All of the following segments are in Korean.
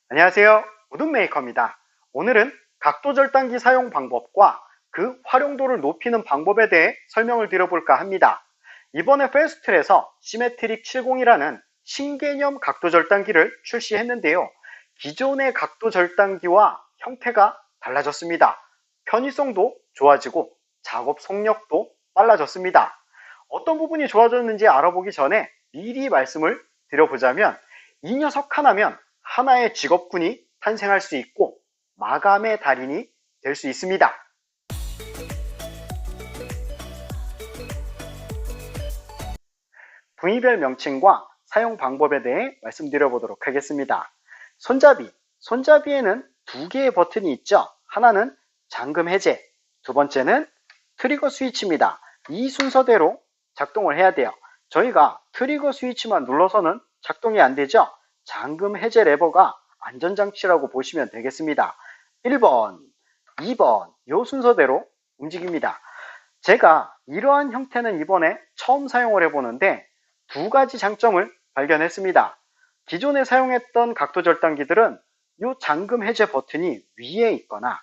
안녕하세요. 우드메이커입니다. 오늘은 각도 절단기 사용 방법과 그 활용도를 높이는 방법에 대해 설명을 드려볼까 합니다. 이번에 페스틀에서 시메트릭 70이라는 신개념 각도 절단기를 출시했는데요. 기존의 각도 절단기와 형태가 달라졌습니다. 편의성도 좋아지고 작업 속력도 빨라졌습니다. 어떤 부분이 좋아졌는지 알아보기 전에 미리 말씀을 드려보자면 이 녀석 하나면 하나의 직업군이 탄생할 수 있고 마감의 달인이 될 수 있습니다. 부위별 명칭과 사용 방법에 대해 말씀드려보도록 하겠습니다. 손잡이에는 두 개의 버튼이 있죠. 하나는 잠금 해제, 두 번째는 트리거 스위치입니다. 이 순서대로 작동을 해야 돼요. 저희가 트리거 스위치만 눌러서는 작동이 안 되죠. 잠금 해제 레버가 안전장치라고 보시면 되겠습니다. 1번, 2번 이 순서대로 움직입니다. 제가 이러한 형태는 이번에 처음 사용을 해보는데 두 가지 장점을 발견했습니다. 기존에 사용했던 각도 절단기들은 이 잠금 해제 버튼이 위에 있거나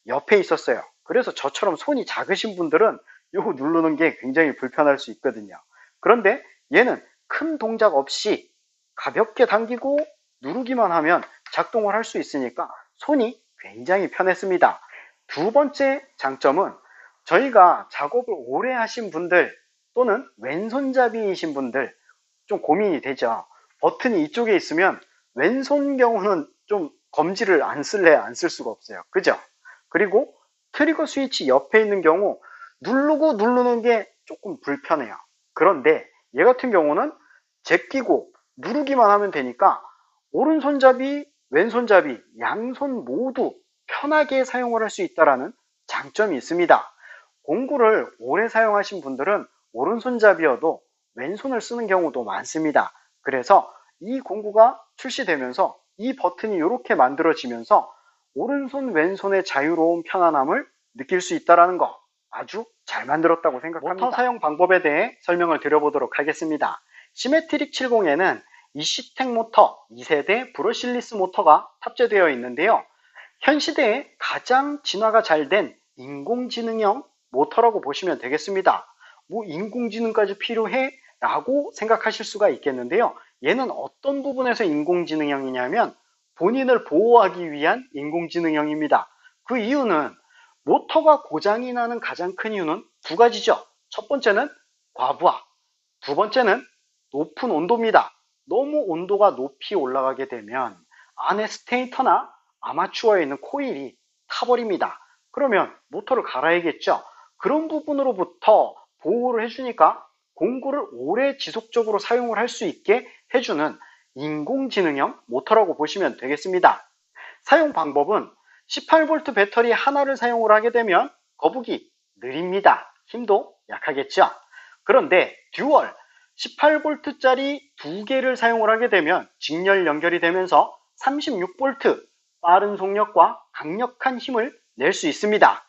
옆에 있었어요. 그래서 저처럼 손이 작으신 분들은 이거 누르는 게 굉장히 불편할 수 있거든요. 그런데 얘는 큰 동작 없이 가볍게 당기고 누르기만 하면 작동을 할 수 있으니까 손이 굉장히 편했습니다. 두 번째 장점은 저희가 작업을 오래 하신 분들 또는 왼손잡이이신 분들 좀 고민이 되죠. 버튼이 이쪽에 있으면 왼손 경우는 좀 검지를 안 쓸래 안 쓸 수가 없어요. 그죠? 그리고 트리거 스위치 옆에 있는 경우 누르고 누르는 게 조금 불편해요. 그런데 얘 같은 경우는 제끼고 누르기만 하면 되니까 오른손잡이, 왼손잡이, 양손 모두 편하게 사용을 할 수 있다는 장점이 있습니다. 공구를 오래 사용하신 분들은 오른손잡이여도 왼손을 쓰는 경우도 많습니다. 그래서 이 공구가 출시되면서 이 버튼이 이렇게 만들어지면서 오른손, 왼손의 자유로운 편안함을 느낄 수 있다는 거 아주 잘 만들었다고 생각합니다. 모터 사용 방법에 대해 설명을 드려보도록 하겠습니다. 시메트릭 70에는 이시텍 모터 2세대 브러실리스 모터가 탑재되어 있는데요. 현 시대에 가장 진화가 잘 된 인공지능형 모터라고 보시면 되겠습니다. 뭐 인공지능까지 필요해? 라고 생각하실 수가 있겠는데요. 얘는 어떤 부분에서 인공지능형이냐면 본인을 보호하기 위한 인공지능형입니다. 그 이유는 모터가 고장이 나는 가장 큰 이유는 두 가지죠. 첫 번째는 과부하, 두 번째는 높은 온도입니다. 너무 온도가 높이 올라가게 되면 안에 스테이터나 아마추어에 있는 코일이 타버립니다. 그러면 모터를 갈아야겠죠. 그런 부분으로부터 보호를 해주니까 공구를 오래 지속적으로 사용을 할 수 있게 해주는 인공지능형 모터라고 보시면 되겠습니다. 사용 방법은 18V 배터리 하나를 사용을 하게 되면 거북이 느립니다. 힘도 약하겠죠. 그런데 듀얼 18V짜리 두 개를 사용을 하게 되면 직렬 연결이 되면서 36V 빠른 속력과 강력한 힘을 낼 수 있습니다.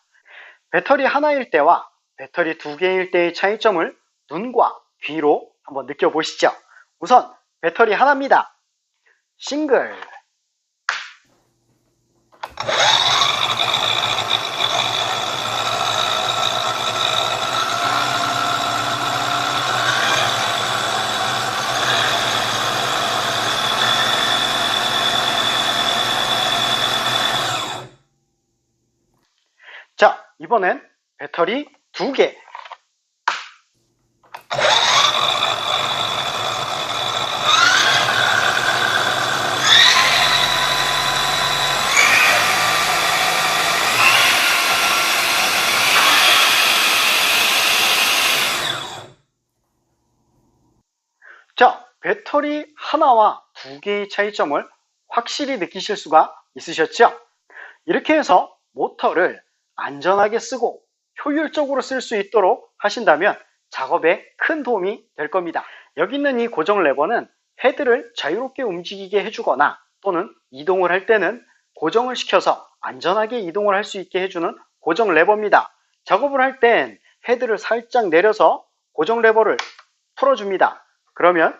배터리 하나일 때와 배터리 두 개일 때의 차이점을 눈과 귀로 한번 느껴보시죠. 우선 배터리 하나입니다. 싱글. 자, 이번엔 배터리 두 개. 자, 배터리 하나와 두 개의 차이점을 확실히 느끼실 수가 있으셨죠? 이렇게 해서 모터를 안전하게 쓰고 효율적으로 쓸 수 있도록 하신다면 작업에 큰 도움이 될 겁니다. 여기 있는 이 고정 레버는 헤드를 자유롭게 움직이게 해주거나 또는 이동을 할 때는 고정을 시켜서 안전하게 이동을 할 수 있게 해주는 고정 레버입니다. 작업을 할 땐 헤드를 살짝 내려서 고정 레버를 풀어줍니다. 그러면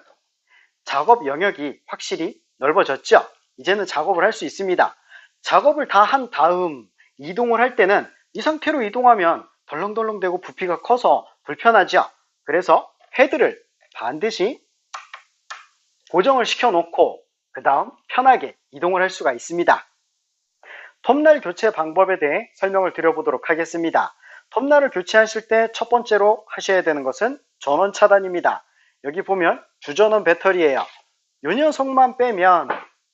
작업 영역이 확실히 넓어졌죠? 이제는 작업을 할 수 있습니다. 작업을 다 한 다음 이동을 할 때는 이 상태로 이동하면 덜렁덜렁대고 부피가 커서 불편하죠. 그래서 헤드를 반드시 고정을 시켜 놓고 그 다음 편하게 이동을 할 수가 있습니다. 톱날 교체 방법에 대해 설명을 드려보도록 하겠습니다. 톱날을 교체하실 때 첫 번째로 하셔야 되는 것은 전원 차단입니다. 여기 보면 주전원 배터리예요. 요 녀석만 빼면,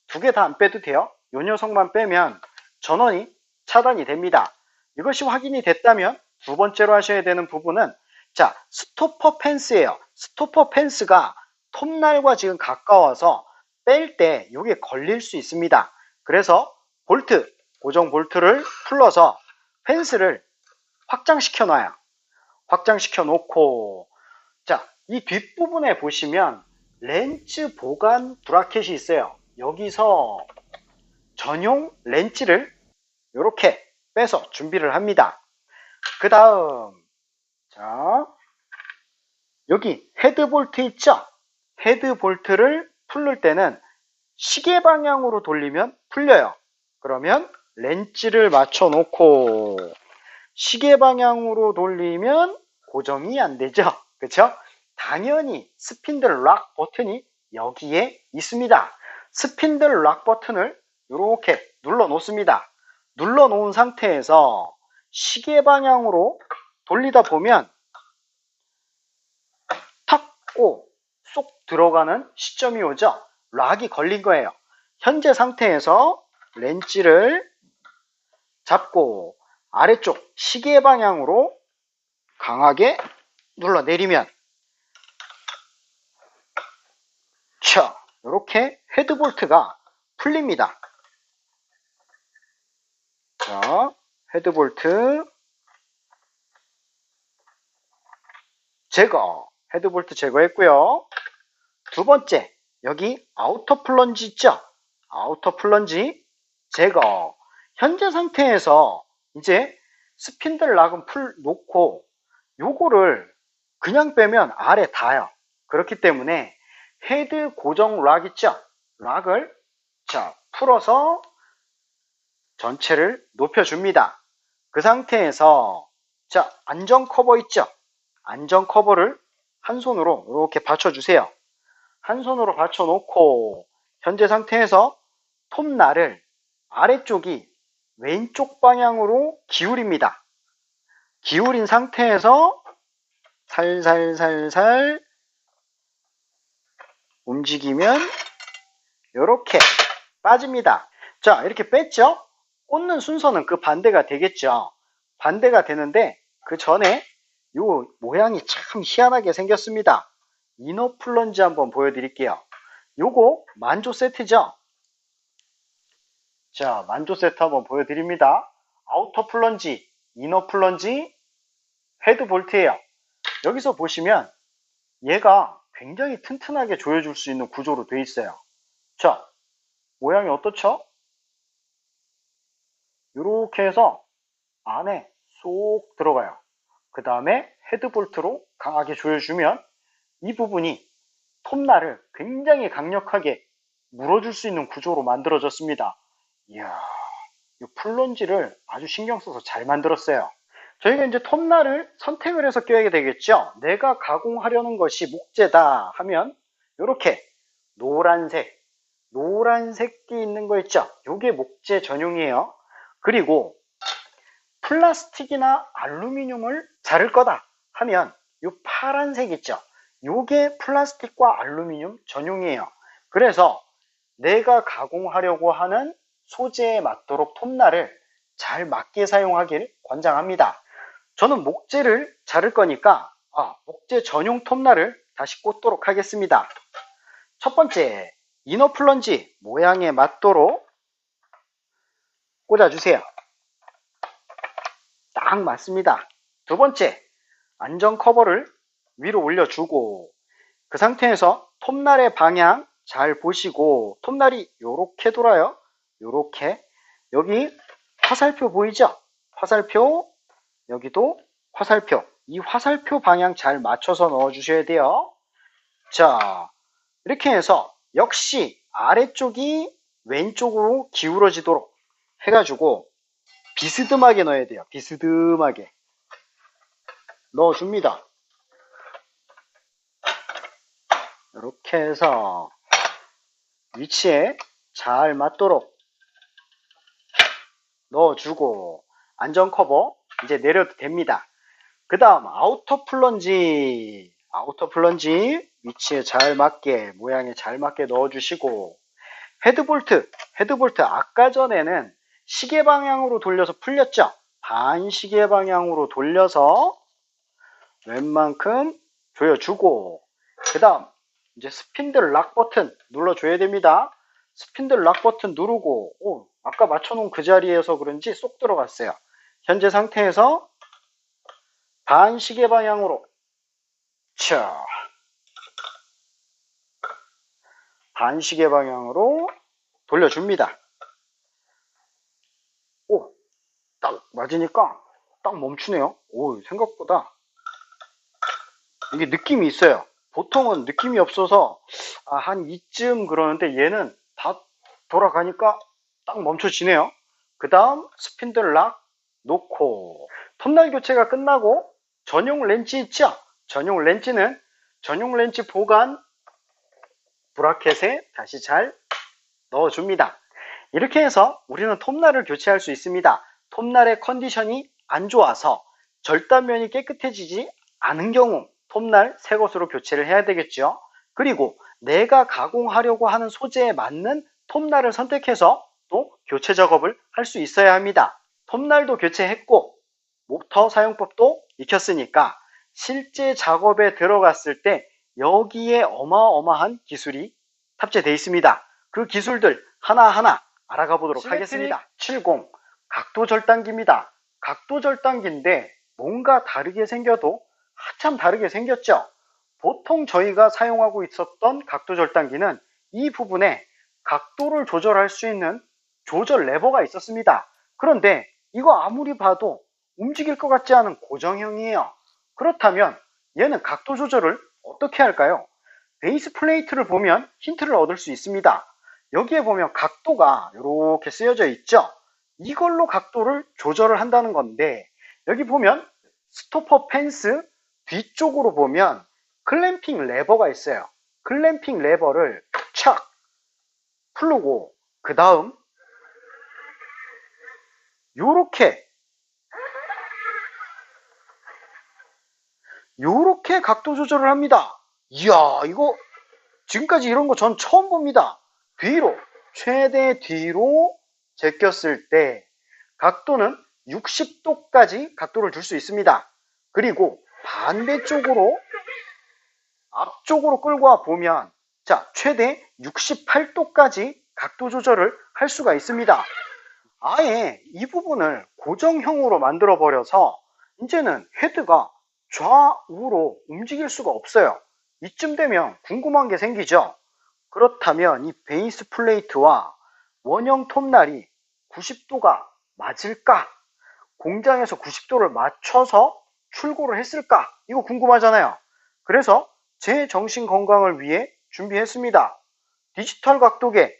두 개 다 안 빼도 돼요. 요 녀석만 빼면 전원이 차단이 됩니다. 이것이 확인이 됐다면 두 번째로 하셔야 되는 부분은 자, 스토퍼 펜스예요. 스토퍼 펜스가 톱날과 지금 가까워서 뺄 때 이게 걸릴 수 있습니다. 그래서 볼트, 고정 볼트를 풀러서 펜스를 확장시켜 놔요. 확장시켜 놓고, 자, 이 뒷부분에 보시면 렌치 보관 브라켓이 있어요. 여기서 전용 렌치를 이렇게 빼서 준비를 합니다. 그 다음, 자, 여기 헤드 볼트 있죠? 헤드 볼트를 풀릴 때는 시계 방향으로 돌리면 풀려요. 그러면 렌치를 맞춰 놓고 시계 방향으로 돌리면 고정이 안 되죠. 그렇죠? 당연히 스핀들 락 버튼이 여기에 있습니다. 스핀들 락 버튼을 이렇게 눌러 놓습니다. 눌러 놓은 상태에서 시계 방향으로 돌리다 보면 탁고 쏙 들어가는 시점이 오죠. 락이 걸린 거예요. 현재 상태에서 렌치를 잡고 아래쪽 시계 방향으로 강하게 눌러 내리면 자, 이렇게 헤드볼트가 풀립니다. 자, 헤드볼트 제거, 헤드볼트 제거했고요. 두 번째, 여기 아우터 플런지 있죠? 아우터 플런지 제거. 현재 상태에서 이제 스핀들 락은 풀 놓고 요거를 그냥 빼면 아래 닿아요. 그렇기 때문에 헤드 고정 락 있죠? 락을 자 풀어서 전체를 높여줍니다. 그 상태에서 자 안전 커버 있죠? 안전 커버를 한 손으로 이렇게 받쳐주세요. 한 손으로 받쳐놓고 현재 상태에서 톱날을 아래쪽이 왼쪽 방향으로 기울입니다. 기울인 상태에서 살살살살 움직이면 이렇게 빠집니다. 자, 이렇게 뺐죠? 꽂는 순서는 그 반대가 되겠죠. 반대가 되는데 그 전에 요 모양이 참 희한하게 생겼습니다. 이너 플런지 한번 보여드릴게요. 요거 만조 세트죠? 자, 만조 세트 한번 보여드립니다. 아우터 플런지, 이너 플런지, 헤드 볼트예요. 여기서 보시면 얘가 굉장히 튼튼하게 조여줄 수 있는 구조로 되어 있어요. 자, 모양이 어떻죠? 이렇게 해서 안에 쏙 들어가요. 그 다음에 헤드볼트로 강하게 조여주면 이 부분이 톱날을 굉장히 강력하게 물어줄 수 있는 구조로 만들어졌습니다. 이야, 이 플런지를 아주 신경 써서 잘 만들었어요. 저희가 이제 톱날을 선택을 해서 껴야 되겠죠. 내가 가공하려는 것이 목재다 하면 이렇게 노란색이 있는 거 있죠. 이게 목재 전용이에요. 그리고 플라스틱이나 알루미늄을 자를 거다 하면 이 파란색 있죠. 이게 플라스틱과 알루미늄 전용이에요. 그래서 내가 가공하려고 하는 소재에 맞도록 톱날을 잘 맞게 사용하길 권장합니다. 저는 목재를 자를 거니까 목재 전용 톱날을 다시 꽂도록 하겠습니다. 첫 번째, 이너 플런지 모양에 맞도록 꽂아주세요. 딱 맞습니다. 두 번째, 안전 커버를 위로 올려주고 그 상태에서 톱날의 방향 잘 보시고 톱날이 요렇게 돌아요. 요렇게 여기 화살표 보이죠? 화살표 여기도 화살표 이 화살표 방향 잘 맞춰서 넣어 주셔야 돼요. 자, 이렇게 해서 역시 아래쪽이 왼쪽으로 기울어지도록 해가지고 비스듬하게 넣어야 돼요. 비스듬하게 넣어줍니다. 이렇게 해서 위치에 잘 맞도록 넣어주고 안전 커버 이제 내려도 됩니다. 그 다음 아우터 플런지 위치에 잘 맞게 모양에 잘 맞게 넣어주시고 헤드볼트 아까 전에는 시계 방향으로 돌려서 풀렸죠. 반시계 방향으로 돌려서 웬만큼 조여주고 그 다음 이제 스핀들 락 버튼 눌러줘야 됩니다. 스핀들 락 버튼 누르고 아까 맞춰놓은 그 자리에서 그런지 쏙 들어갔어요. 현재 상태에서 반시계 방향으로 반시계 방향으로 돌려줍니다. 딱 맞으니까 딱 멈추네요. 생각보다 이게 느낌이 있어요. 보통은 느낌이 없어서 한 이쯤 그러는데 얘는 다 돌아가니까 딱 멈춰지네요. 그 다음 스핀들 락 놓고 톱날 교체가 끝나고 전용 렌치 있죠? 전용 렌치 보관 브라켓에 다시 잘 넣어줍니다. 이렇게 해서 우리는 톱날을 교체할 수 있습니다. 톱날의 컨디션이 안 좋아서 절단면이 깨끗해지지 않은 경우 톱날 새 것으로 교체를 해야 되겠죠. 그리고 내가 가공하려고 하는 소재에 맞는 톱날을 선택해서 또 교체 작업을 할 수 있어야 합니다. 톱날도 교체했고 모터 사용법도 익혔으니까 실제 작업에 들어갔을 때 여기에 어마어마한 기술이 탑재되어 있습니다. 그 기술들 하나하나 알아가 보도록 하겠습니다. 70 각도 절단기입니다. 각도 절단기인데 뭔가 다르게 생겨도 한참 다르게 생겼죠. 보통 저희가 사용하고 있었던 각도 절단기는 이 부분에 각도를 조절할 수 있는 조절 레버가 있었습니다. 그런데 이거 아무리 봐도 움직일 것 같지 않은 고정형이에요. 그렇다면 얘는 각도 조절을 어떻게 할까요? 베이스 플레이트를 보면 힌트를 얻을 수 있습니다. 여기에 보면 각도가 이렇게 쓰여져 있죠. 이걸로 각도를 조절을 한다는 건데 여기 보면 스토퍼 펜스 뒤쪽으로 보면 클램핑 레버가 있어요. 클램핑 레버를 착 풀고 그 다음 요렇게 각도 조절을 합니다. 이야, 이거 지금까지 이런 거 전 처음 봅니다. 뒤로 최대 뒤로 제꼈을 때 각도는 60도까지 각도를 줄 수 있습니다. 그리고 반대쪽으로 앞쪽으로 끌고 와 보면 자, 최대 68도까지 각도 조절을 할 수가 있습니다. 아예 이 부분을 고정형으로 만들어 버려서 이제는 헤드가 좌우로 움직일 수가 없어요. 이쯤 되면 궁금한 게 생기죠. 그렇다면 이 베이스 플레이트와 원형 톱날이 90도가 맞을까? 공장에서 90도를 맞춰서 출고를 했을까? 이거 궁금하잖아요. 그래서 제 정신 건강을 위해 준비했습니다. 디지털 각도계.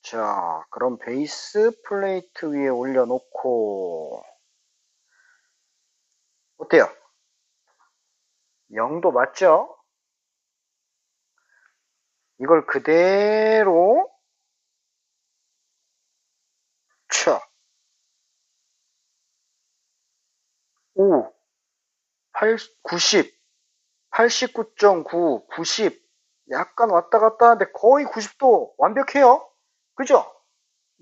자, 그럼 베이스 플레이트 위에 올려놓고 어때요? 0도 맞죠? 이걸 그대로 쳐. 5, 8, 90, 89.9, 90 약간 왔다 갔다 하는데 거의 90도 완벽해요. 그죠?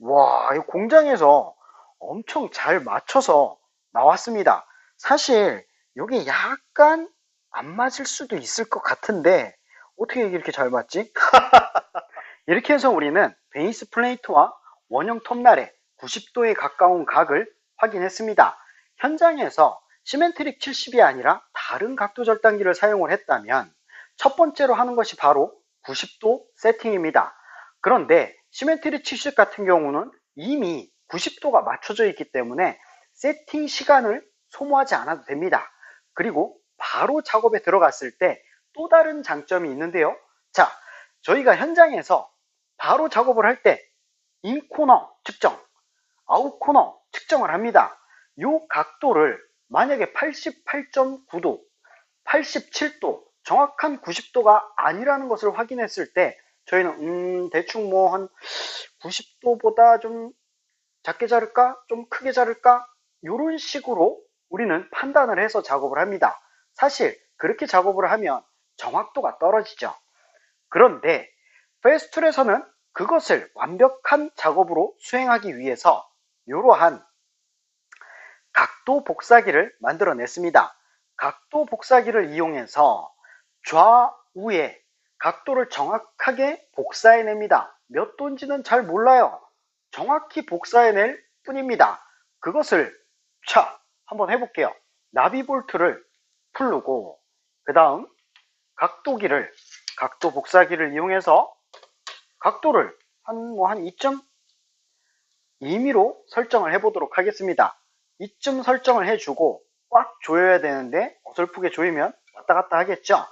와, 이 공장에서 엄청 잘 맞춰서 나왔습니다. 사실 이게 약간 안 맞을 수도 있을 것 같은데 어떻게 이렇게 잘 맞지? 이렇게 해서 우리는 베이스 플레이트와 원형 톱날의 90도에 가까운 각을 확인했습니다. 현장에서 시멘트릭 70이 아니라 다른 각도 절단기를 사용을 했다면 첫 번째로 하는 것이 바로 90도 세팅입니다. 그런데 시멘트릭 70 같은 경우는 이미 90도가 맞춰져 있기 때문에 세팅 시간을 소모하지 않아도 됩니다. 그리고 바로 작업에 들어갔을 때 또 다른 장점이 있는데요. 자, 저희가 현장에서 바로 작업을 할 때 인코너 측정, 아웃코너 측정을 합니다. 이 각도를 만약에 88.9도, 87도, 정확한 90도가 아니라는 것을 확인했을 때 저희는 대충 뭐 한 90도보다 좀 작게 자를까? 좀 크게 자를까? 이런 식으로 우리는 판단을 해서 작업을 합니다. 사실 그렇게 작업을 하면 정확도가 떨어지죠. 그런데 페스툴에서는 그것을 완벽한 작업으로 수행하기 위해서 이러한 각도 복사기를 만들어냈습니다. 각도 복사기를 이용해서 좌우의 각도를 정확하게 복사해냅니다. 몇 도인지는 잘 몰라요. 정확히 복사해낼 뿐입니다. 그것을 한번 해볼게요. 나비볼트를 풀르고 그 다음 각도 복사기를 이용해서 각도를 한 2.2mm 설정을 해보도록 하겠습니다. 이쯤 설정을 해주고 꽉 조여야 되는데 어설프게 조이면 왔다 갔다 하겠죠.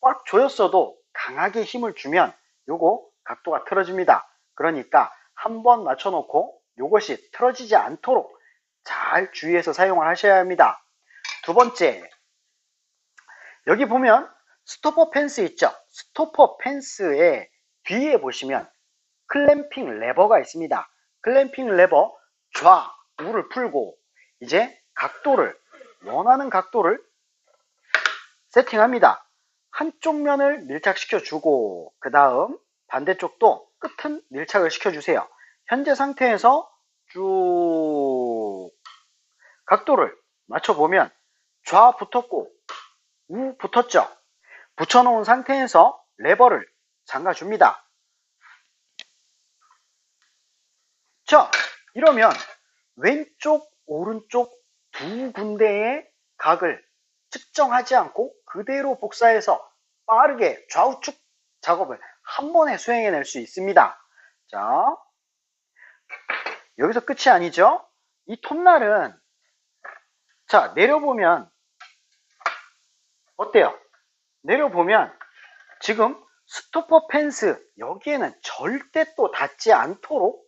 꽉 조였어도 강하게 힘을 주면 요거 각도가 틀어집니다. 그러니까 한번 맞춰놓고 요것이 틀어지지 않도록 잘 주의해서 사용을 하셔야 합니다. 두 번째, 여기 보면 스토퍼 펜스 있죠. 스토퍼 펜스의 뒤에 보시면 클램핑 레버가 있습니다. 클램핑 레버 좌우를 풀고 이제 원하는 각도를 세팅합니다. 한쪽 면을 밀착시켜 주고 그 다음 반대쪽도 끝은 밀착을 시켜주세요. 현재 상태에서 쭉 각도를 맞춰보면 좌 붙었고 우 붙었죠. 붙여놓은 상태에서 레버를 잠가줍니다. 자, 이러면 왼쪽 오른쪽 두 군데의 각을 측정하지 않고 그대로 복사해서 빠르게 좌우측 작업을 한 번에 수행해낼 수 있습니다. 자, 여기서 끝이 아니죠. 이 톱날은 자 내려보면 어때요? 내려보면 지금 스토퍼 펜스 여기에는 절대 또 닿지 않도록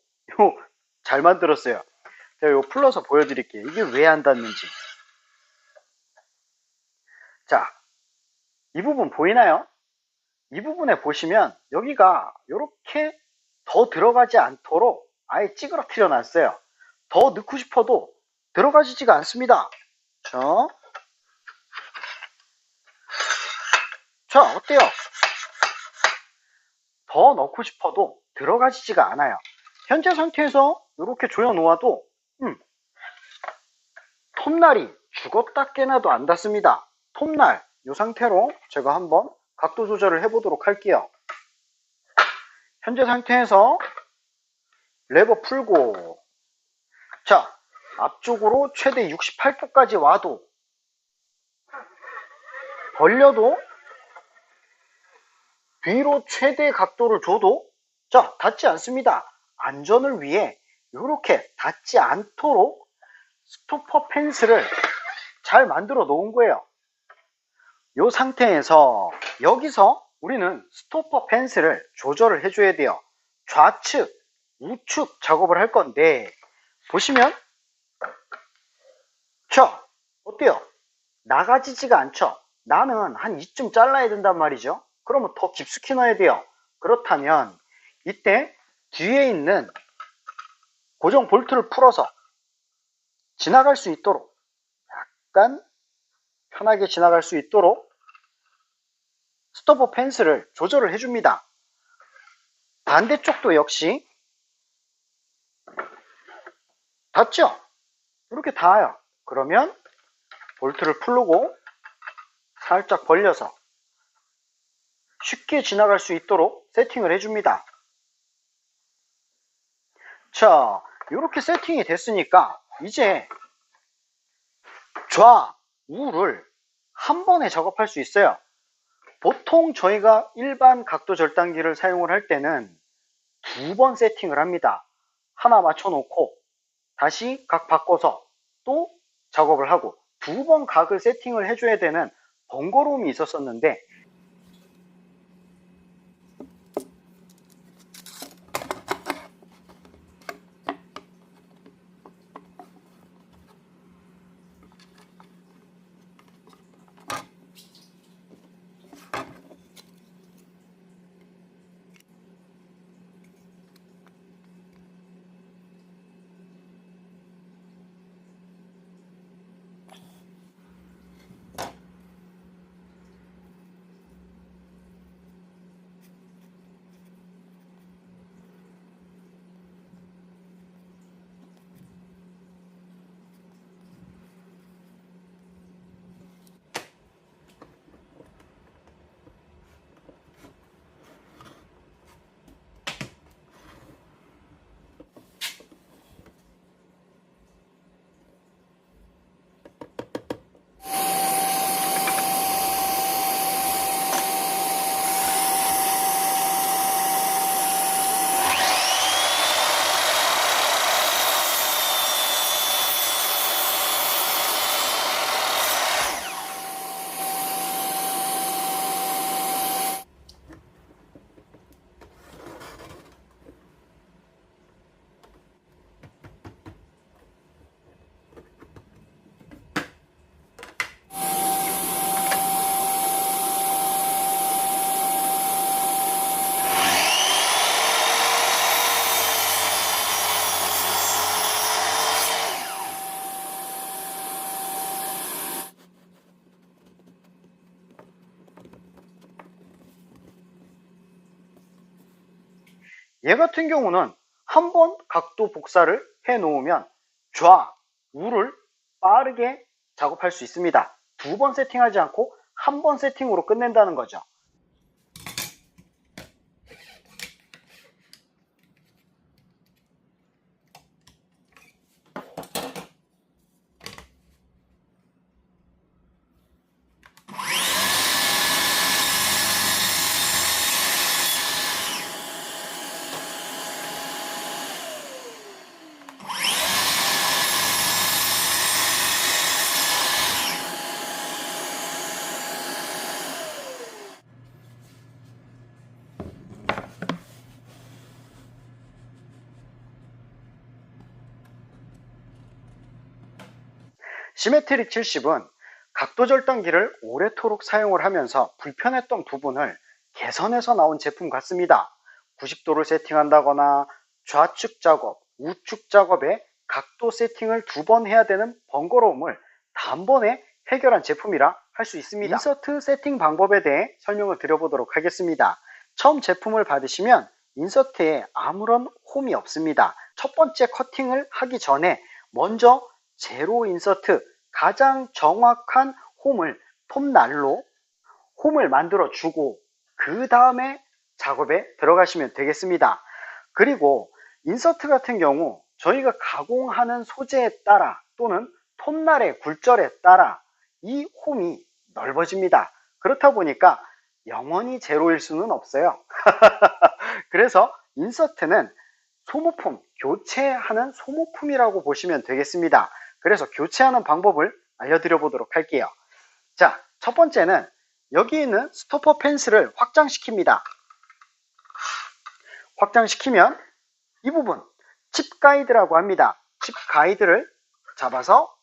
잘 만들었어요. 제가 이거 풀러서 보여드릴게요. 이게 왜 안 닿는지. 자, 이 부분 보이나요? 이 부분에 보시면 여기가 이렇게 더 들어가지 않도록 아예 찌그러뜨려 놨어요. 더 넣고 싶어도 들어가지지가 않습니다. 자, 어때요? 더 넣고 싶어도 들어가지지가 않아요. 현재 상태에서 이렇게 조여 놓아도 톱날이 죽었다 깨나도 안 닿습니다. 톱날 이 상태로 제가 한번 각도 조절을 해보도록 할게요. 현재 상태에서 레버 풀고 자 앞쪽으로 최대 68도까지 와도 벌려도 뒤로 최대 각도를 줘도 자 닿지 않습니다. 안전을 위해 이렇게 닿지 않도록 스토퍼 펜스를 잘 만들어 놓은 거예요. 이 상태에서 여기서 우리는 스토퍼 펜스를 조절을 해줘야 돼요. 좌측, 우측 작업을 할 건데 보시면 자 어때요? 나가지지가 않죠? 나는 한 이쯤 잘라야 된단 말이죠. 그러면 더 깊숙이 넣어야 돼요. 그렇다면 이때 뒤에 있는 고정 볼트를 풀어서 지나갈 수 있도록 약간 편하게 지나갈 수 있도록 스토퍼 펜스를 조절을 해줍니다. 반대쪽도 역시 닿죠? 이렇게 닿아요. 그러면 볼트를 풀고 살짝 벌려서 쉽게 지나갈 수 있도록 세팅을 해줍니다. 자, 이렇게 세팅이 됐으니까 이제 좌우를 한 번에 작업할 수 있어요. 보통 저희가 일반 각도 절단기를 사용을 할 때는 두 번 세팅을 합니다. 하나 맞춰놓고 다시 각 바꿔서 또 작업을 하고 두 번 각을 세팅을 해줘야 되는 번거로움이 있었었는데 얘 같은 경우는 한번 각도 복사를 해 놓으면 좌, 우를 빠르게 작업할 수 있습니다. 두 번 세팅하지 않고 한 번 세팅으로 끝낸다는 거죠. 시메트릭 70은 각도 절단기를 오래도록 사용을 하면서 불편했던 부분을 개선해서 나온 제품 같습니다. 90도를 세팅한다거나 좌측 작업, 우측 작업에 각도 세팅을 두 번 해야 되는 번거로움을 단번에 해결한 제품이라 할 수 있습니다. 인서트 세팅 방법에 대해 설명을 드려보도록 하겠습니다. 처음 제품을 받으시면 인서트에 아무런 홈이 없습니다. 첫 번째 커팅을 하기 전에 먼저 제로 인서트, 가장 정확한 홈을 톱날로 홈을 만들어 주고 그 다음에 작업에 들어가시면 되겠습니다. 그리고 인서트 같은 경우 저희가 가공하는 소재에 따라 또는 톱날의 굴절에 따라 이 홈이 넓어집니다. 그렇다 보니까 영원히 제로일 수는 없어요. 그래서 인서트는 소모품, 교체하는 소모품이라고 보시면 되겠습니다. 그래서 교체하는 방법을 알려드려 보도록 할게요. 자, 첫 번째는 여기 있는 스토퍼 펜스를 확장시킵니다. 확장시키면 이 부분 칩 가이드라고 합니다. 칩 가이드를 잡아서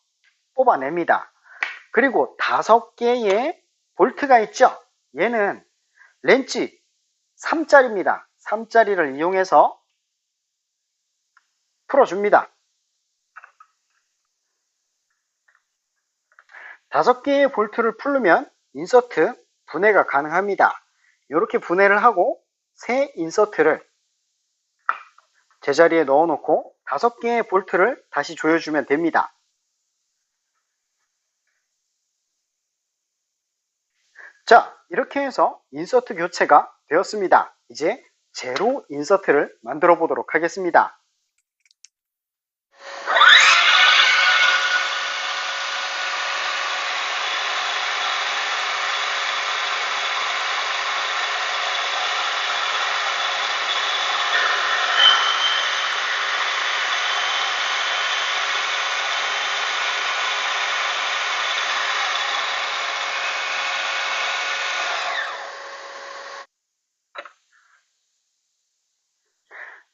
뽑아냅니다. 그리고 5개의 볼트가 있죠. 얘는 렌치 3짜리입니다. 3짜리를 이용해서 풀어줍니다. 5개의 볼트를 풀르면 인서트 분해가 가능합니다. 이렇게 분해를 하고 새 인서트를 제자리에 넣어 놓고 5개의 볼트를 다시 조여주면 됩니다. 자, 이렇게 해서 인서트 교체가 되었습니다. 이제 제로 인서트를 만들어 보도록 하겠습니다.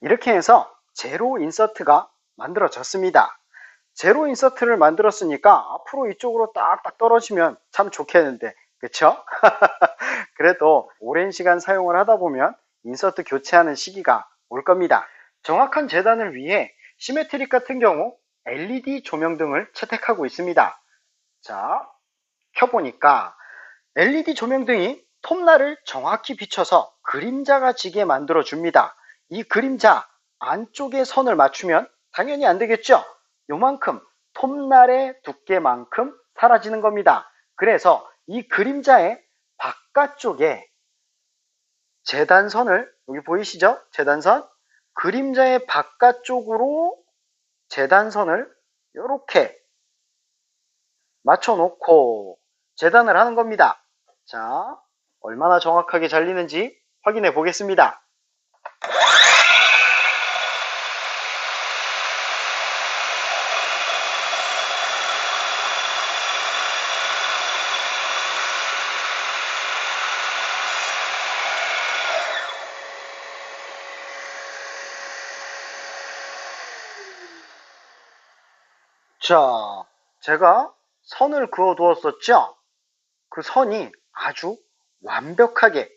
이렇게 해서 제로 인서트가 만들어졌습니다. 제로 인서트를 만들었으니까 앞으로 이쪽으로 딱딱 떨어지면 참 좋겠는데, 그쵸? 그래도 오랜 시간 사용을 하다 보면 인서트 교체하는 시기가 올 겁니다. 정확한 재단을 위해 시메트릭 같은 경우 LED 조명등을 채택하고 있습니다. 자, 켜보니까 LED 조명등이 톱날을 정확히 비춰서 그림자가 지게 만들어 줍니다. 이 그림자 안쪽에 선을 맞추면 당연히 안 되겠죠? 요만큼 톱날의 두께만큼 사라지는 겁니다. 그래서 이 그림자의 바깥쪽에 재단선을, 여기 보이시죠? 재단선, 그림자의 바깥쪽으로 재단선을 이렇게 맞춰 놓고 재단을 하는 겁니다. 자, 얼마나 정확하게 잘리는지 확인해 보겠습니다. 자, 제가 선을 그어 두었었죠? 그 선이 아주 완벽하게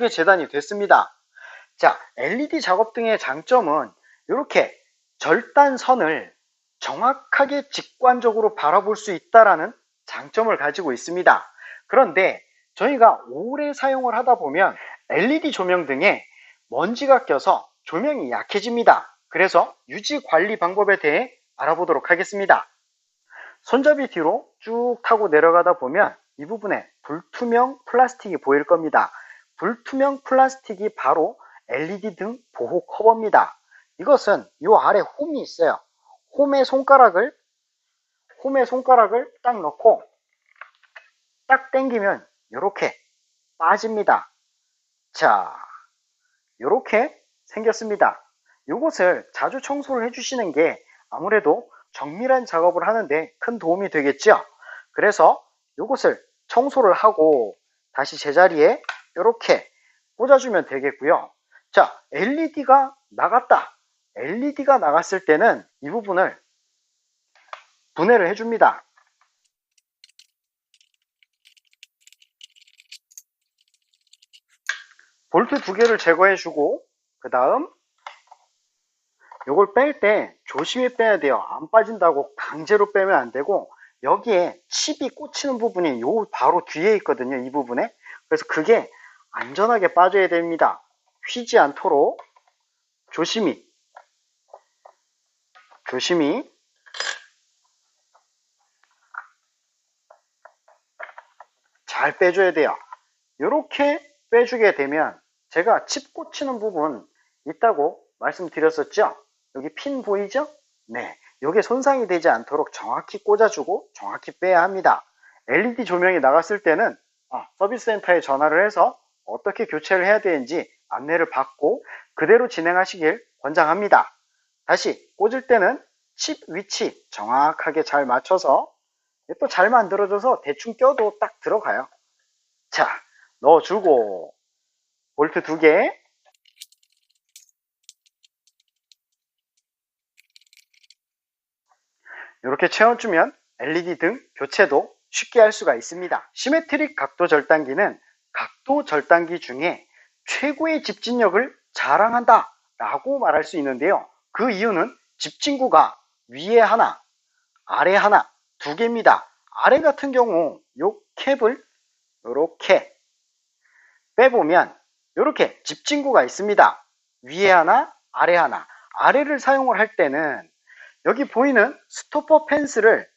재단이 됐습니다. 자, LED 작업등의 장점은 이렇게 절단선을 정확하게 직관적으로 바라볼 수 있다는 장점을 가지고 있습니다. 그런데 저희가 오래 사용을 하다 보면 LED 조명등에 먼지가 껴서 조명이 약해집니다. 그래서 유지 관리 방법에 대해 알아보도록 하겠습니다. 손잡이 뒤로 쭉 타고 내려가다 보면 이 부분에 불투명 플라스틱이 보일 겁니다. 불투명 플라스틱이 바로 LED 등 보호 커버입니다. 이것은 이 아래 홈이 있어요. 홈에 손가락을 딱 넣고 딱 당기면 이렇게 빠집니다. 자, 이렇게 생겼습니다. 이것을 자주 청소를 해주시는 게 아무래도 정밀한 작업을 하는데 큰 도움이 되겠죠. 그래서 이것을 청소를 하고 다시 제자리에 이렇게 꽂아주면 되겠고요. 자, LED가 나갔다. LED가 나갔을 때는 이 부분을 분해를 해줍니다. 볼트 두 개를 제거해주고 그 다음 요걸 뺄 때 조심히 빼야 돼요. 안 빠진다고 강제로 빼면 안 되고 여기에 칩이 꽂히는 부분이 요 바로 뒤에 있거든요. 이 부분에. 그래서 그게 안전하게 빠져야 됩니다. 휘지 않도록 조심히 잘 빼줘야 돼요. 이렇게 빼주게 되면 제가 칩 꽂히는 부분 있다고 말씀드렸었죠. 여기 핀 보이죠? 네, 이게 손상이 되지 않도록 정확히 꽂아주고 정확히 빼야 합니다. LED 조명이 나갔을 때는 서비스 센터에 전화를 해서 어떻게 교체를 해야 되는지 안내를 받고 그대로 진행하시길 권장합니다. 다시 꽂을 때는 칩 위치 정확하게 잘 맞춰서 또 잘 만들어져서 대충 껴도 딱 들어가요. 자, 넣어주고 볼트 두 개, 이렇게 채워주면 LED 등 교체도 쉽게 할 수가 있습니다. 시메트릭 각도 절단기는 각도 절단기 중에 최고의 집진력을 자랑한다 라고 말할 수 있는데요. 그 이유는 집진구가 위에 하나, 아래 하나, 두 개입니다. 아래 같은 경우 이 캡을 이렇게 빼보면 이렇게 집진구가 있습니다. 위에 하나, 아래 하나. 아래를 사용을 할 때는 여기 보이는 스토퍼 펜스를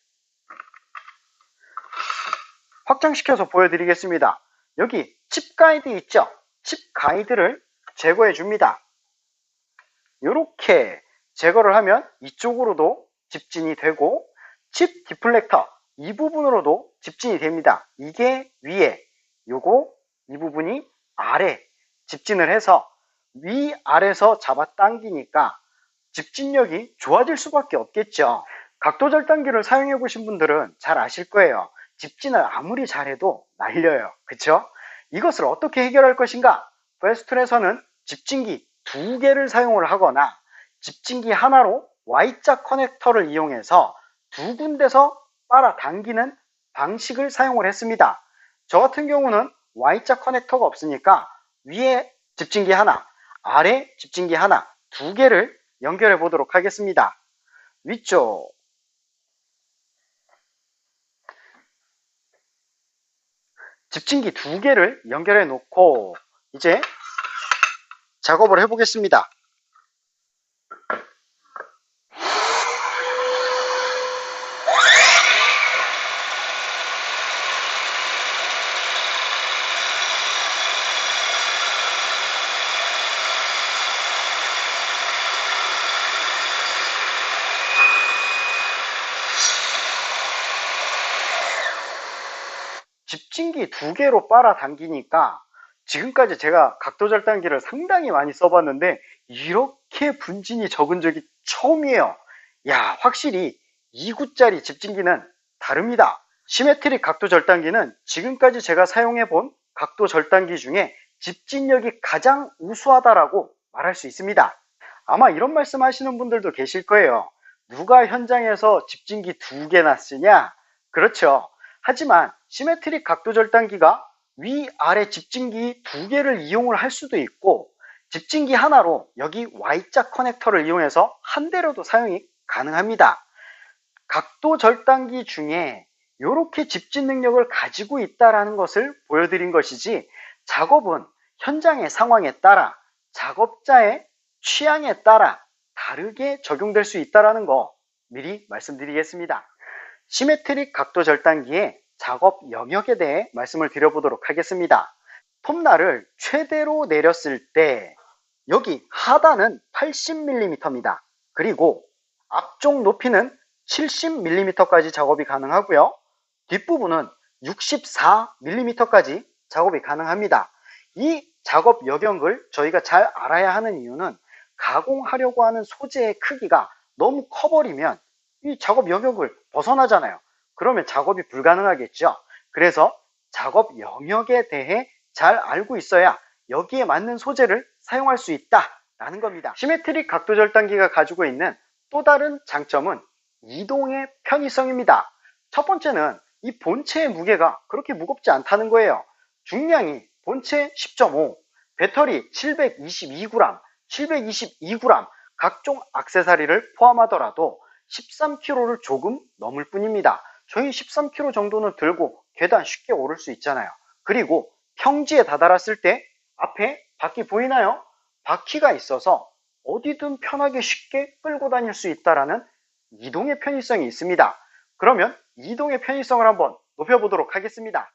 확장시켜서 보여드리겠습니다. 여기 칩 가이드 있죠? 칩 가이드를 제거해 줍니다. 이렇게 제거를 하면 이쪽으로도 집진이 되고 칩 디플렉터 이 부분으로도 집진이 됩니다. 이게 위에, 이 부분이 아래 집진을 해서 위아래에서 잡아 당기니까 집진력이 좋아질 수밖에 없겠죠. 각도 절단기를 사용해 보신 분들은 잘 아실 거예요. 집진을 아무리 잘해도 날려요. 그쵸? 이것을 어떻게 해결할 것인가? 베스툴에서는 집진기 두 개를 사용을 하거나 집진기 하나로 Y자 커넥터를 이용해서 두 군데서 빨아당기는 방식을 사용을 했습니다. 저 같은 경우는 Y자 커넥터가 없으니까 위에 집진기 하나, 아래 집진기 하나, 두 개를 연결해 보도록 하겠습니다. 위쪽 집진기 두 개를 연결해 놓고 이제 작업을 해 보겠습니다. 집진기 두 개로 빨아당기니까 지금까지 제가 각도 절단기를 상당히 많이 써봤는데 이렇게 분진이 적은 적이 처음이에요. 야, 확실히 2구짜리 집진기는 다릅니다. 시메트릭 각도 절단기는 지금까지 제가 사용해본 각도 절단기 중에 집진력이 가장 우수하다라고 말할 수 있습니다. 아마 이런 말씀 하시는 분들도 계실 거예요. 누가 현장에서 집진기 두 개나 쓰냐? 그렇죠. 하지만 시메트릭 각도 절단기가 위아래 집진기 두 개를 이용을 할 수도 있고 집진기 하나로 여기 Y자 커넥터를 이용해서 한 대로도 사용이 가능합니다. 각도 절단기 중에 이렇게 집진 능력을 가지고 있다는 것을 보여드린 것이지 작업은 현장의 상황에 따라 작업자의 취향에 따라 다르게 적용될 수 있다는 거 미리 말씀드리겠습니다. 시메트릭 각도 절단기의 작업 영역에 대해 말씀을 드려보도록 하겠습니다. 톱날을 최대로 내렸을 때 여기 하단은 80mm입니다. 그리고 앞쪽 높이는 70mm까지 작업이 가능하고요. 뒷부분은 64mm까지 작업이 가능합니다. 이 작업 영역을 저희가 잘 알아야 하는 이유는 가공하려고 하는 소재의 크기가 너무 커버리면 이 작업 영역을 벗어나잖아요. 그러면 작업이 불가능하겠죠. 그래서 작업 영역에 대해 잘 알고 있어야 여기에 맞는 소재를 사용할 수 있다라는 겁니다. 시메트릭 각도 절단기가 가지고 있는 또 다른 장점은 이동의 편의성입니다. 첫 번째는 이 본체의 무게가 그렇게 무겁지 않다는 거예요. 중량이 본체 10.5, 배터리 722g, 722g, 각종 액세서리를 포함하더라도 13kg를 조금 넘을 뿐입니다. 저희 13kg 정도는 들고 계단 쉽게 오를 수 있잖아요. 그리고 평지에 다다랐을 때 앞에 바퀴 보이나요? 바퀴가 있어서 어디든 편하게 쉽게 끌고 다닐 수 있다는 이동의 편의성이 있습니다. 그러면 이동의 편의성을 한번 높여보도록 하겠습니다.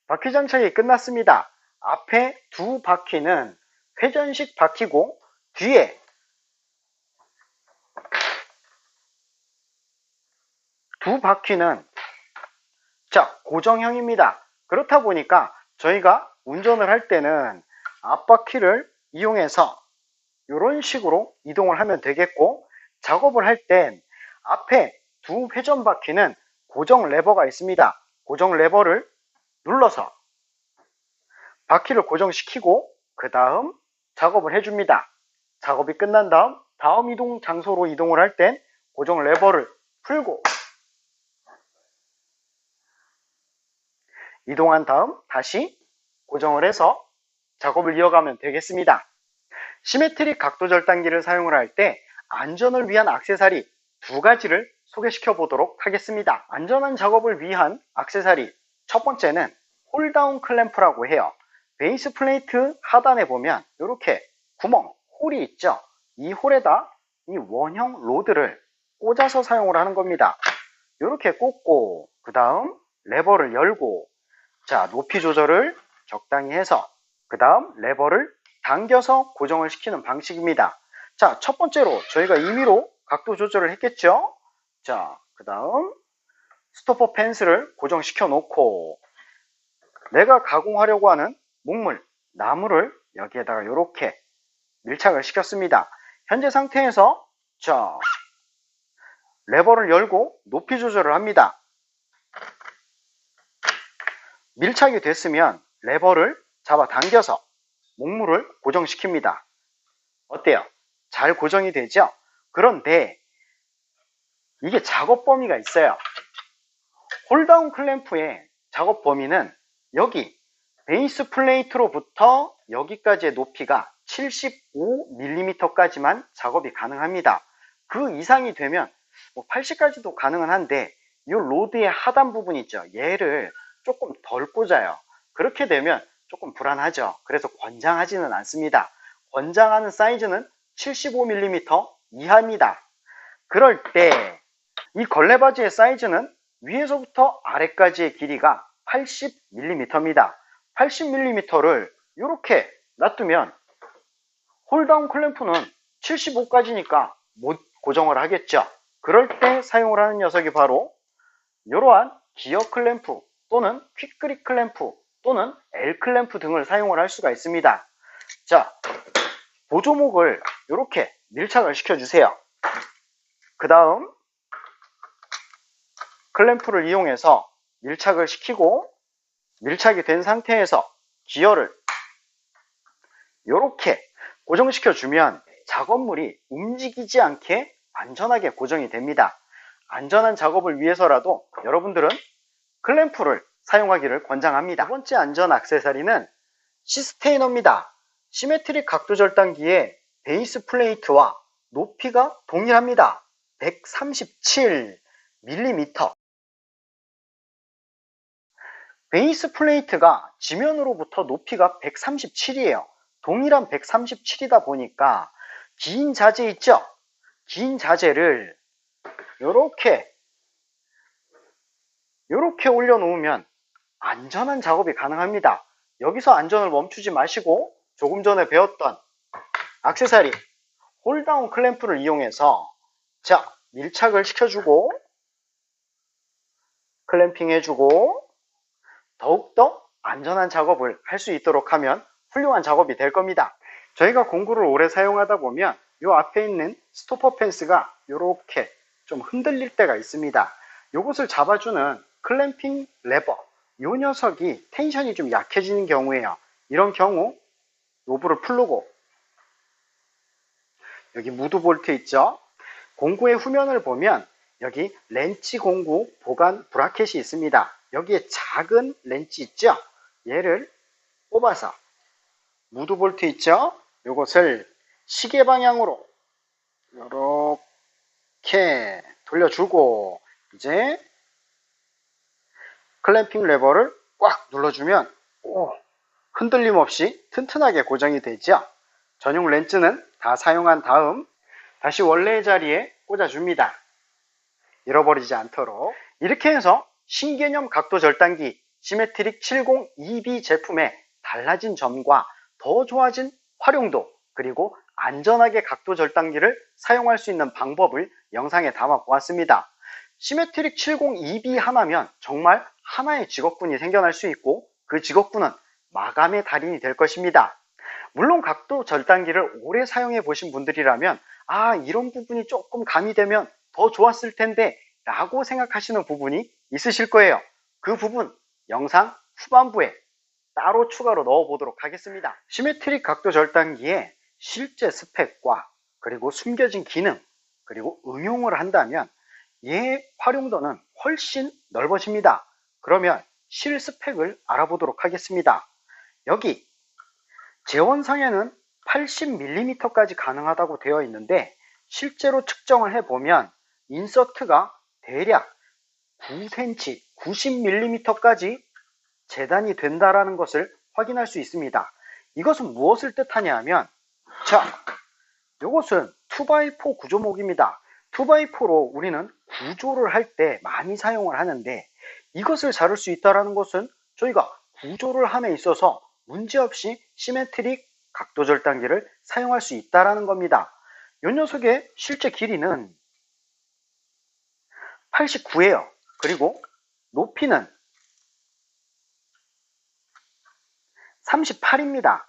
바퀴 장착이 끝났습니다. 앞에 두 바퀴는 회전식 바퀴고 뒤에 두 바퀴는 고정형입니다. 그렇다 보니까 저희가 운전을 할 때는 앞바퀴를 이용해서 이런 식으로 이동을 하면 되겠고, 작업을 할 땐 앞에 두 회전 바퀴는 고정 레버가 있습니다. 고정 레버를 눌러서 바퀴를 고정시키고 그 다음 작업을 해줍니다. 작업이 끝난 다음 이동 장소로 이동을 할 땐 고정 레버를 풀고 이동한 다음 다시 고정을 해서 작업을 이어가면 되겠습니다. 시메트릭 각도 절단기를 사용을 할 때 안전을 위한 액세서리 두 가지를 소개시켜 보도록 하겠습니다. 안전한 작업을 위한 액세서리 첫 번째는 홀다운 클램프라고 해요. 베이스 플레이트 하단에 보면 이렇게 구멍, 홀이 있죠. 이 홀에다 이 원형 로드를 꽂아서 사용을 하는 겁니다. 이렇게 꽂고 그 다음 레버를 열고 높이 조절을 적당히 해서 그 다음 레버를 당겨서 고정을 시키는 방식입니다. 첫 번째로 저희가 임의로 각도 조절을 했겠죠. 그 다음 스토퍼 펜스를 고정시켜 놓고 내가 가공하려고 하는 목물, 나무를 여기에다가 이렇게 밀착을 시켰습니다. 현재 상태에서 레버를 열고 높이 조절을 합니다. 밀착이 됐으면 레버를 잡아 당겨서 목물을 고정시킵니다. 어때요? 잘 고정이 되죠? 그런데 이게 작업 범위가 있어요. 홀다운 클램프의 작업 범위는 여기 베이스 플레이트로부터 여기까지의 높이가 75mm까지만 작업이 가능합니다. 그 이상이 되면 80까지도 가능은 한데 이 로드의 하단 부분 있죠. 얘를 조금 덜 꽂아요. 그렇게 되면 조금 불안하죠. 그래서 권장하지는 않습니다. 권장하는 사이즈는 75mm 이하입니다. 그럴 때 이 걸레바지의 사이즈는 위에서부터 아래까지의 길이가 80mm입니다. 80mm를 이렇게 놔두면 홀다운 클램프는 75까지니까 못 고정을 하겠죠. 그럴 때 사용을 하는 녀석이 바로 이러한 기어 클램프 또는 퀵그립 클램프 또는 L 클램프 등을 사용을 할 수가 있습니다. 자, 보조목을 이렇게 밀착을 시켜주세요. 그 다음 클램프를 이용해서 밀착을 시키고 밀착이 된 상태에서 기어를 이렇게 고정시켜 주면 작업물이 움직이지 않게 안전하게 고정이 됩니다. 안전한 작업을 위해서라도 여러분들은 클램프를 사용하기를 권장합니다. 두 번째 안전 액세서리는 시스테이너입니다. 시메트릭 각도 절단기의 베이스 플레이트와 높이가 동일합니다. 137mm. 베이스 플레이트가 지면으로부터 높이가 137이에요. 동일한 137이다 보니까 긴 자재 있죠? 긴 자재를 이렇게 올려놓으면 안전한 작업이 가능합니다. 여기서 안전을 멈추지 마시고 조금 전에 배웠던 액세서리 홀다운 클램프를 이용해서 자, 밀착을 시켜주고 클램핑 해주고 더욱더 안전한 작업을 할 수 있도록 하면 훌륭한 작업이 될 겁니다. 저희가 공구를 오래 사용하다 보면 이 앞에 있는 스토퍼 펜스가 이렇게 좀 흔들릴 때가 있습니다. 이것을 잡아주는 클램핑 레버, 이 녀석이 텐션이 좀 약해지는 경우에요. 이런 경우 노브를 풀고 여기 무드 볼트 있죠? 공구의 후면을 보면 여기 렌치 공구 보관 브라켓이 있습니다. 여기에 작은 렌치 있죠? 얘를 뽑아서 무드 볼트 있죠? 이것을 시계 방향으로 이렇게 돌려주고 이제 클램핑 레버를 꽉 눌러주면 흔들림 없이 튼튼하게 고정이 되죠. 전용 렌즈는 다 사용한 다음 다시 원래의 자리에 꽂아줍니다. 잃어버리지 않도록. 이렇게 해서 신개념 각도 절단기 시메트릭 70EB 제품의 달라진 점과 더 좋아진 활용도 그리고 안전하게 각도 절단기를 사용할 수 있는 방법을 영상에 담아 보았습니다. 시메트릭 70EB 하나면 정말 하나의 직업군이 생겨날 수 있고 그 직업군은 마감의 달인이 될 것입니다. 물론 각도 절단기를 오래 사용해 보신 분들이라면 이런 부분이 조금 가미되면 더 좋았을 텐데 라고 생각하시는 부분이 있으실 거예요. 그 부분 영상 후반부에 따로 추가로 넣어 보도록 하겠습니다. 시메트릭 각도 절단기의 실제 스펙과 그리고 숨겨진 기능 그리고 응용을 한다면 얘의 활용도는 훨씬 넓어집니다. 그러면 실스펙을 알아보도록 하겠습니다. 여기 재원상에는 80mm까지 가능하다고 되어 있는데 실제로 측정을 해보면 인서트가 대략 9cm, 90mm까지 재단이 된다는 것을 확인할 수 있습니다. 이것은 무엇을 뜻하냐 하면 자, 이것은 2x4 구조목입니다. 2x4로 우리는 구조를 할 때 많이 사용을 하는데 이것을 자를 수 있다는 것은 저희가 구조를 함에 있어서 문제없이 시메트릭 각도 절단기를 사용할 수 있다는 겁니다. 이 녀석의 실제 길이는 89예요. 그리고 높이는 38입니다.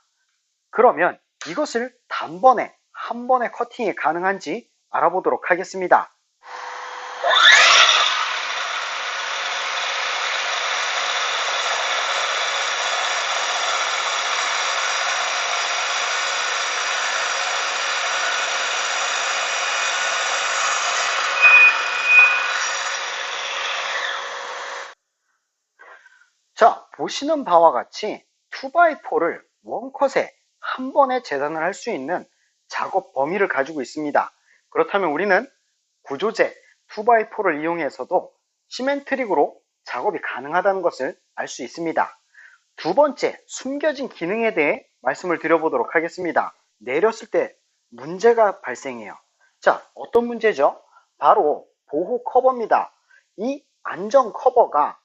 그러면 이것을 단번에 한 번에 커팅이 가능한지 알아보도록 하겠습니다. 보시는 바와 같이 2x4를 원컷에 한 번에 재단을 할 수 있는 작업 범위를 가지고 있습니다. 그렇다면 우리는 구조재 2x4를 이용해서도 시멘트릭으로 작업이 가능하다는 것을 알 수 있습니다. 두 번째, 숨겨진 기능에 대해 말씀을 드려보도록 하겠습니다. 내렸을 때 문제가 발생해요. 자, 어떤 문제죠? 바로 보호 커버입니다. 이 안전 커버가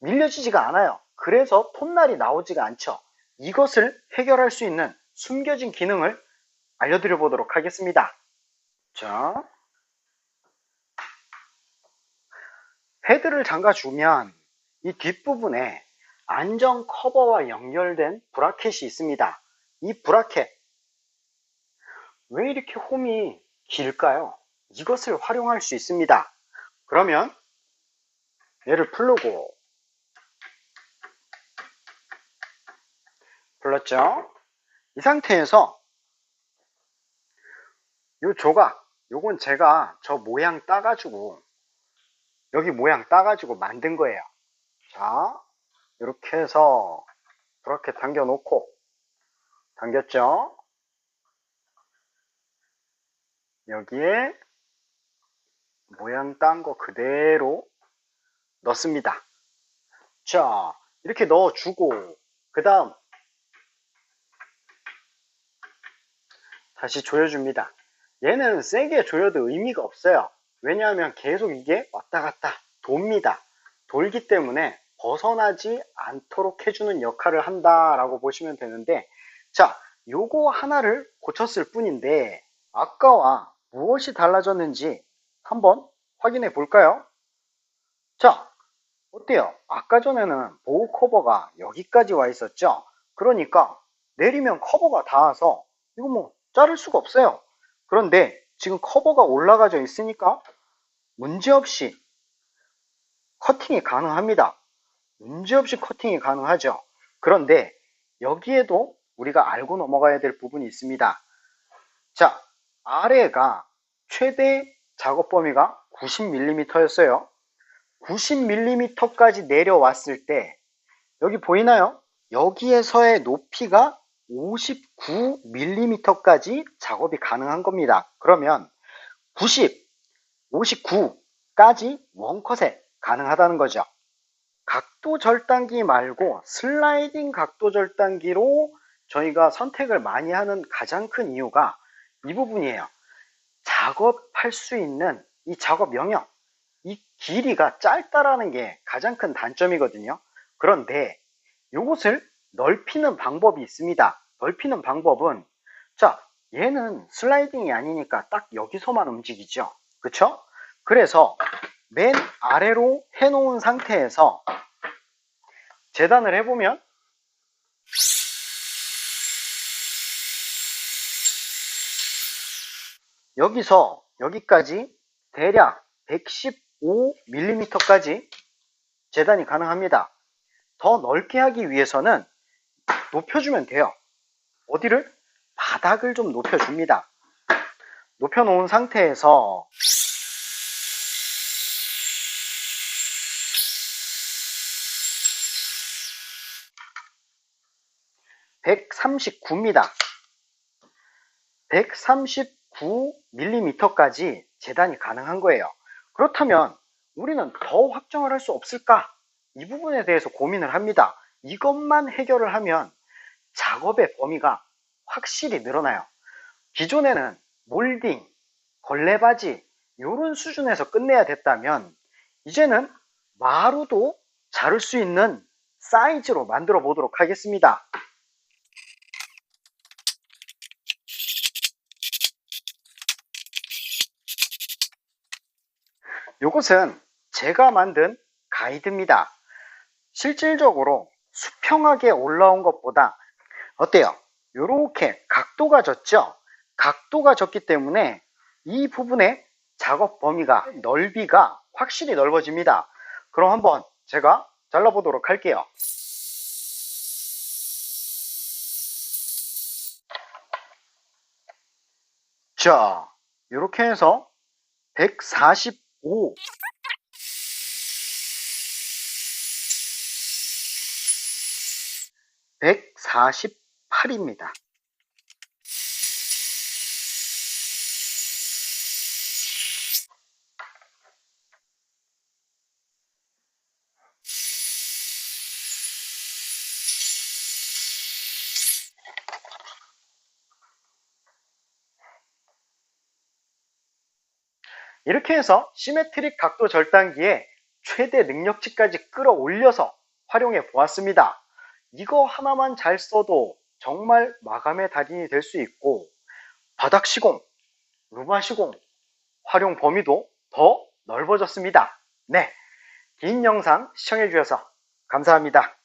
밀려지지가 않아요. 그래서 톱날이 나오지가 않죠. 이것을 해결할 수 있는 숨겨진 기능을 알려드려 보도록 하겠습니다. 자, 헤드를 잠가주면 이 뒷부분에 안전 커버와 연결된 브라켓이 있습니다. 이 브라켓, 왜 이렇게 홈이 길까요? 이것을 활용할 수 있습니다. 그러면 얘를 풀고, 풀렀죠? 이 상태에서 이 조각, 요건 제가 저 모양 따가지고, 여기 모양 따가지고 만든 거예요. 자, 이렇게 해서 브라켓 당겨 놓고, 당겼죠? 여기에 모양 딴 거 그대로 넣습니다. 자, 이렇게 넣어주고, 그 다음 다시 조여줍니다. 얘는 세게 조여도 의미가 없어요. 왜냐하면 계속 이게 왔다 갔다 돕니다. 돌기 때문에 벗어나지 않도록 해주는 역할을 한다라고 보시면 되는데, 자, 요거 하나를 고쳤을 뿐인데 아까와 무엇이 달라졌는지 한번 확인해 볼까요? 자, 어때요? 아까 전에는 보호 커버가 여기까지 와 있었죠? 그러니까 내리면 커버가 닿아서 이거 뭐 자를 수가 없어요. 그런데 지금 커버가 올라가져 있으니까 문제없이 커팅이 가능합니다. 문제없이 커팅이 가능하죠. 그런데 여기에도 우리가 알고 넘어가야 될 부분이 있습니다. 자, 아래가 최대 작업 범위가 90mm였어요. 90mm까지 내려왔을 때 여기 보이나요? 여기에서의 높이가 59mm까지 작업이 가능한 겁니다. 그러면 90, 59까지 원컷에 가능하다는 거죠. 각도 절단기 말고 슬라이딩 각도 절단기로 저희가 선택을 많이 하는 가장 큰 이유가 이 부분이에요. 작업할 수 있는 이 작업 영역, 이 길이가 짧다라는 게 가장 큰 단점이거든요. 그런데 이것을 넓히는 방법이 있습니다. 넓히는 방법은, 자, 얘는 슬라이딩이 아니니까 딱 여기서만 움직이죠. 그쵸? 그래서 맨 아래로 해놓은 상태에서 재단을 해보면 여기서 여기까지 대략 115mm까지 재단이 가능합니다. 더 넓게 하기 위해서는 높여주면 돼요. 어디를? 바닥을 좀 높여줍니다. 높여놓은 상태에서 (139mm) 139mm까지 재단이 가능한 거예요. 그렇다면 우리는 더 확정을 할 수 없을까? 이 부분에 대해서 고민을 합니다. 이것만 해결을 하면 작업의 범위가 확실히 늘어나요. 기존에는 몰딩, 걸레바지 이런 수준에서 끝내야 됐다면 이제는 마루도 자를 수 있는 사이즈로 만들어 보도록 하겠습니다. 이것은 제가 만든 가이드입니다. 실질적으로 수평하게 올라온 것보다 어때요? 이렇게 각도가 졌죠? 각도가 졌기 때문에 이 부분의 작업 범위가, 넓이가 확실히 넓어집니다. 그럼 한번 제가 잘라보도록 할게요. 자, 이렇게 해서 145 148입니다. 이렇게 해서 시메트릭 각도 절단기에 최대 능력치까지 끌어올려서 활용해 보았습니다. 이거 하나만 잘 써도 정말 마감의 달인이 될 수 있고 바닥 시공, 루마 시공 활용 범위도 더 넓어졌습니다. 네, 긴 영상 시청해 주셔서 감사합니다.